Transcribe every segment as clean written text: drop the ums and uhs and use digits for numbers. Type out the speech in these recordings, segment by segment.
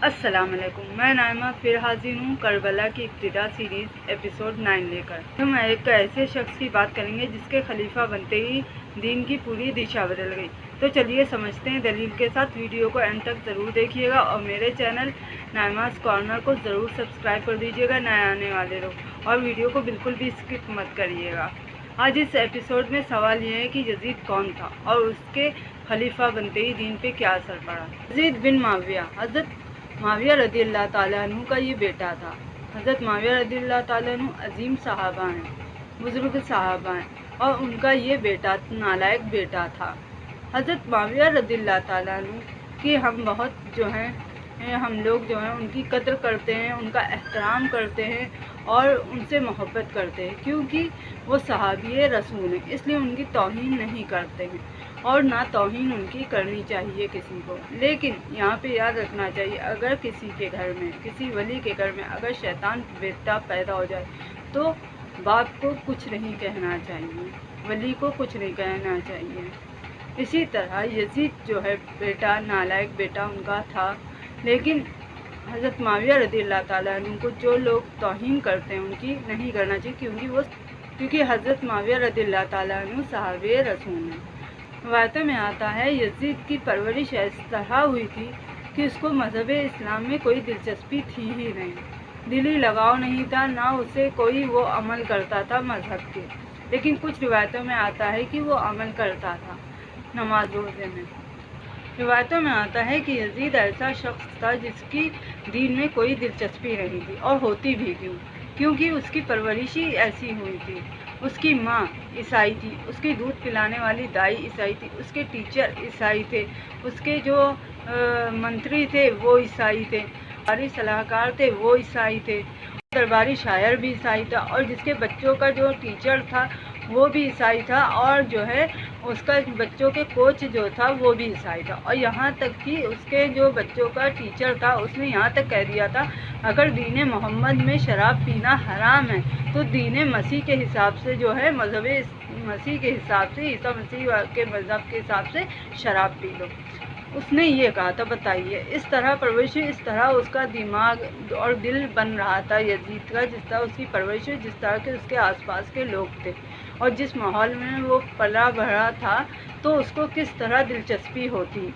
السلام علیکم، میں نائمہ پھر حاضر ہوں کربلا کی ابتدا سیریز ایپیسوڈ 9 لے کر۔ ہم ایک ایسے شخص کی بات کریں گے جس کے خلیفہ بنتے ہی دین کی پوری دشا بدل گئی۔ تو چلیے سمجھتے ہیں دلیل کے ساتھ۔ ویڈیو کو اینڈ تک ضرور دیکھیے گا اور میرے چینل نائماز کارنر کو ضرور سبسکرائب کر دیجیے گا نئے آنے والے لوگ، اور ویڈیو کو بالکل بھی اسکپ مت کریے گا۔ آج اس ایپیسوڈ میں سوال یہ ہے کہ یزید کون تھا اور اس کے خلیفہ بنتے ہی دین پہ کیا اثر پڑا۔ یزید بن معاویہ حضرت معاویہ رضی اللہ تعالیٰ عنہ کا یہ بیٹا تھا۔ حضرت معاویہ رضی اللہ تعالیٰ عنہ عظیم صحابہ ہیں، بزرگ صحابہ ہیں، اور ان کا یہ بیٹا نالائق بیٹا تھا۔ حضرت معاویہ رضی اللہ تعالیٰ عنہ کی ہم لوگ جو ہیں ان کی قدر کرتے ہیں، ان کا احترام کرتے ہیں اور ان سے محبت کرتے ہیں، کیونکہ وہ صحابی رسول ہیں، اس لیے ان کی توہین نہیں کرتے ہیں اور نہ توہین ان کی کرنی چاہیے کسی کو۔ لیکن یہاں پہ یاد رکھنا چاہیے، اگر کسی کے گھر میں، کسی ولی کے گھر میں اگر شیطان بیٹا پیدا ہو جائے تو باپ کو کچھ نہیں کہنا چاہیے، ولی کو کچھ نہیں کہنا چاہیے۔ اسی طرح یزید جو ہے بیٹا نالائق بیٹا ان کا تھا، لیکن حضرت معاویہ رضی اللہ تعالیٰ عنہ کو جو لوگ توہین کرتے ہیں ان کی نہیں کرنا چاہیے، کیونکہ حضرت معاویہ رضی اللہ تعالیٰ عنہ صحابی رسول ہیں۔ روایتوں میں آتا ہے یزید کی پرورش اس طرح ہوئی تھی کہ اس کو مذہب اسلام میں کوئی دلچسپی تھی ہی نہیں، دلی لگاؤ نہیں تھا، نہ اسے کوئی وہ عمل کرتا تھا مذہب کے۔ لیکن کچھ روایتوں میں آتا ہے کہ وہ عمل کرتا تھا نماز روزے میں۔ روایتوں میں آتا ہے کہ یزید ایسا شخص تھا جس کی دین میں کوئی دلچسپی نہیں تھی، اور ہوتی بھی کیوں، کیونکہ اس کی پرورش ہی ایسی ہوئی تھی۔ اس کی ماں عیسائی تھی، اس کی دودھ پلانے والی دائی عیسائی تھی، اس کے ٹیچر عیسائی تھے، اس کے جو منتری تھے وہ عیسائی تھے، درباری صلاح کار تھے وہ عیسائی تھے، درباری شاعر بھی عیسائی تھا، اور جس کے بچوں کا جو ٹیچر تھا وہ بھی عیسائی تھا، اور جو ہے اس کا بچوں کے کوچ جو تھا وہ بھی عیسائی تھا۔ اور یہاں تک کہ اس کے جو بچوں کا ٹیچر تھا اس نے یہاں تک کہہ دیا تھا اگر دین محمد میں شراب پینا حرام ہے تو دین مسیح کے حساب سے جو ہے مذہب مسیح کے حساب سے، عیسیٰ مسیح کے مذہب کے حساب سے شراب پی لو، اس نے یہ کہا تھا۔ بتائیے اس طرح پرورش، اس طرح اس کا دماغ اور دل بن رہا تھا یزید کا، جس طرح اس کی پرورش، جس طرح کے اس کے آس پاس کے لوگ تھے اور جس ماحول میں وہ پلا بڑھا تھا تو اس کو کس طرح دلچسپی ہوتی۔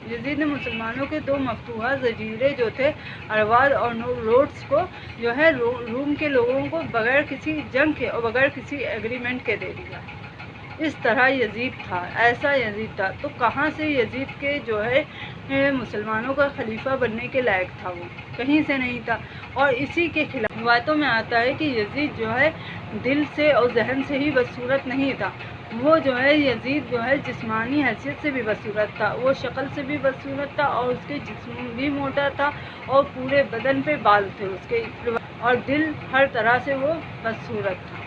یزید نے مسلمانوں کے دو مفتوحہ جزیرے جو تھے ارواد اور روڈس کو جو ہے روم کے لوگوں کو بغیر کسی جنگ کے اور بغیر کسی ایگریمنٹ کے دے دیا۔ اس طرح یزید تھا، ایسا یزید تھا۔ تو کہاں سے یزید کے جو ہے مسلمانوں کا خلیفہ بننے کے لائق تھا؟ وہ کہیں سے نہیں تھا، اور اسی کے خلاف روایتوں میں آتا ہے کہ یزید جو ہے دل سے اور ذہن سے ہی بدصورت نہیں تھا، وہ جو ہے یزید جو ہے جسمانی حیثیت سے بھی بدصورت تھا، وہ شکل سے بھی بدصورت تھا، اور اس کے جسم بھی موٹا تھا، اور پورے بدن پہ بال تھے اس کے، اور دل ہر طرح سے وہ بدصورت تھا۔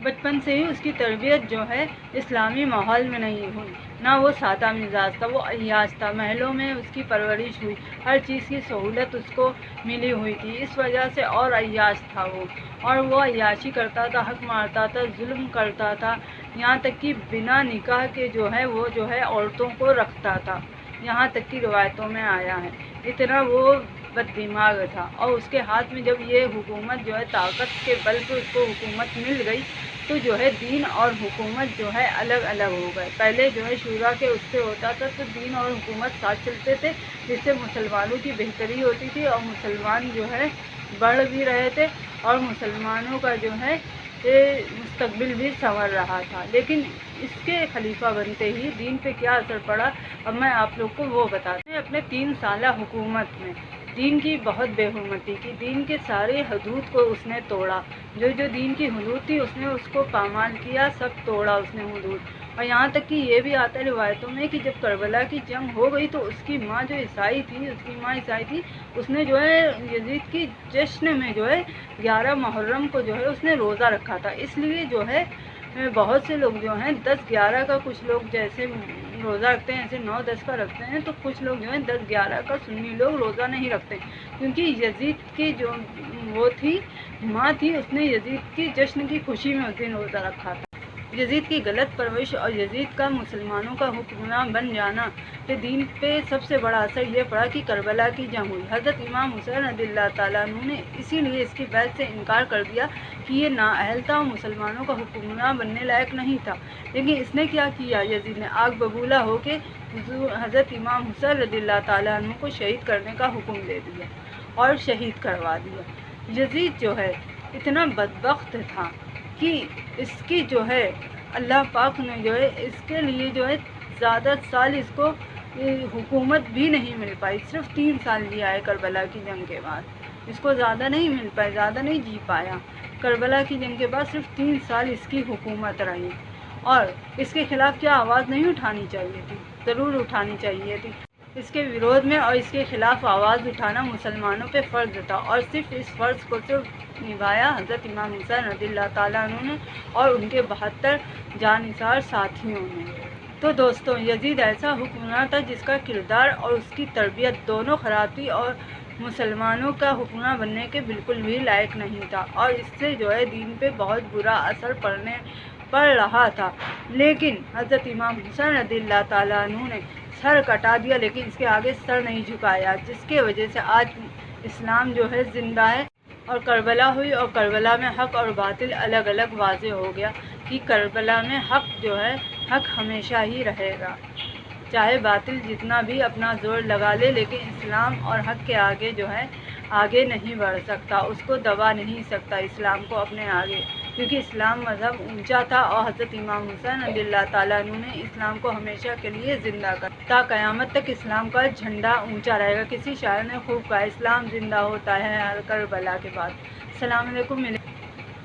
بچپن سے ہی اس کی تربیت جو ہے اسلامی ماحول میں نہیں ہوئی، نہ وہ سادہ مزاج تھا، وہ عیاش تھا، محلوں میں اس کی پرورش ہوئی، ہر چیز کی سہولت اس کو ملی ہوئی تھی، اس وجہ سے اور عیاش تھا وہ، اور وہ عیاشی کرتا تھا، حق مارتا تھا، ظلم کرتا تھا، یہاں تک کہ بنا نکاح کے جو ہے وہ جو ہے عورتوں کو رکھتا تھا، یہاں تک کہ روایتوں میں آیا ہے، اتنا وہ بد دماغ تھا۔ اور اس کے ہاتھ میں جب یہ حکومت جو ہے طاقت کے بل پہ اس کو حکومت مل گئی تو جو ہے دین اور حکومت جو ہے الگ الگ ہو گئے۔ پہلے جو ہے شورا کے اس سے ہوتا تھا تو دین اور حکومت ساتھ چلتے تھے، جس سے مسلمانوں کی بہتری ہوتی تھی اور مسلمان جو ہے بڑھ بھی رہے تھے اور مسلمانوں کا جو ہے مستقبل بھی سنور رہا تھا۔ لیکن اس کے خلیفہ بنتے ہی دین پہ کیا اثر پڑا اب میں آپ لوگ کو وہ بتاتی ہوں۔ اپنے 3 سالہ حکومت میں دین کی بہت بے حرمتی کی، دین کے سارے حدود کو اس نے توڑا، جو دین کی حدود تھی اس نے اس کو پامال کیا، سب توڑا اس نے حدود۔ اور یہاں تک کہ یہ بھی آتا ہے روایتوں میں کہ جب کربلا کی جنگ ہو گئی تو اس کی ماں جو عیسائی تھی، اس کی ماں عیسائی تھی، اس نے جو ہے یزید کی جشن میں جو ہے 11 محرم کو جو ہے اس نے روزہ رکھا تھا، اس لیے جو ہے بہت سے لوگ جو ہیں 10-11 کا، کچھ لوگ جیسے روزہ رکھتے ہیں ایسے 9-10 کا رکھتے ہیں، تو کچھ لوگ جو ہیں 10-11 کا سنی لوگ روزہ نہیں رکھتے، کیونکہ یزید کی جو وہ تھی ماں تھی، اس نے یزید کی جشن کی خوشی میں اس دن روزہ رکھا تھا۔ یزید کی غلط پرورش اور یزید کا مسلمانوں کا حکمران بن جانا کے دین پہ سب سے بڑا اثر یہ پڑا کہ کربلا کی جنگ ہوئی۔ حضرت امام حسین رضی اللہ تعالیٰ عنہ نے اسی لیے اس کی بیعت سے انکار کر دیا کہ یہ نااہل تھا اور مسلمانوں کا حکمران بننے لائق نہیں تھا، لیکن اس نے کیا کیا؟ یزید نے آگ ببولا ہو کے حضرت امام حسین رضی اللہ تعالیٰ عنہ کو شہید کرنے کا حکم دے دیا اور شہید کروا دیا۔ یزید جو ہے اتنا بدبخت تھا کہ اس کی جو ہے اللہ پاک نے جو ہے اس کے لیے جو ہے زیادہ سال اس کو حکومت بھی نہیں مل پائی، صرف 3 سال جیا ہے کربلا کی جنگ کے بعد، اس کو زیادہ نہیں مل پائی، زیادہ نہیں جی پایا۔ کربلا کی جنگ کے بعد صرف 3 سال اس کی حکومت رہی، اور اس کے خلاف کیا آواز نہیں اٹھانی چاہیے تھی؟ ضرور اٹھانی چاہیے تھی۔ اس کے وروਧ میں اور اس کے خلاف آواز اٹھانا مسلمانوں پہ فرض تھا، اور صرف اس فرض کو صرف نبھایا حضرت امام حسین رضی اللہ تعالیٰ عنہ نے اور ان کے 72 جانثار ساتھیوں نے۔ تو دوستوں، یزید ایسا حکمران تھا جس کا کردار اور اس کی تربیت دونوں خراب تھی اور مسلمانوں کا حکمران بننے کے بالکل بھی لائق نہیں تھا، اور اس سے جو ہے دین پہ بہت برا اثر پڑ رہا تھا۔ لیکن حضرت امام حسین رضی اللہ تعالیٰ عنہ نے سر کٹا دیا، لیکن اس کے آگے سر نہیں جھکایا، جس کی وجہ سے آج اسلام جو ہے زندہ ہے۔ اور کربلا ہوئی، اور کربلا میں حق اور باطل الگ الگ واضح ہو گیا کہ کربلا میں حق جو ہے حق ہمیشہ ہی رہے گا، چاہے باطل جتنا بھی اپنا زور لگا لے، لیکن اسلام اور حق کے آگے جو ہے آگے نہیں بڑھ سکتا، اس کو دبا نہیں سکتا اسلام کو اپنے آگے، کیونکہ اسلام مذہب اونچا تھا، اور حضرت امام حسین رضی اللہ تعالیٰ عنہ نے اسلام کو ہمیشہ کے لیے زندہ کر تا قیامت تک اسلام کا جھنڈا اونچا رہے گا۔ کسی شاعر نے خوب کہا، اسلام زندہ ہوتا ہے ہر کربلا کے بعد۔ السلام علیکم۔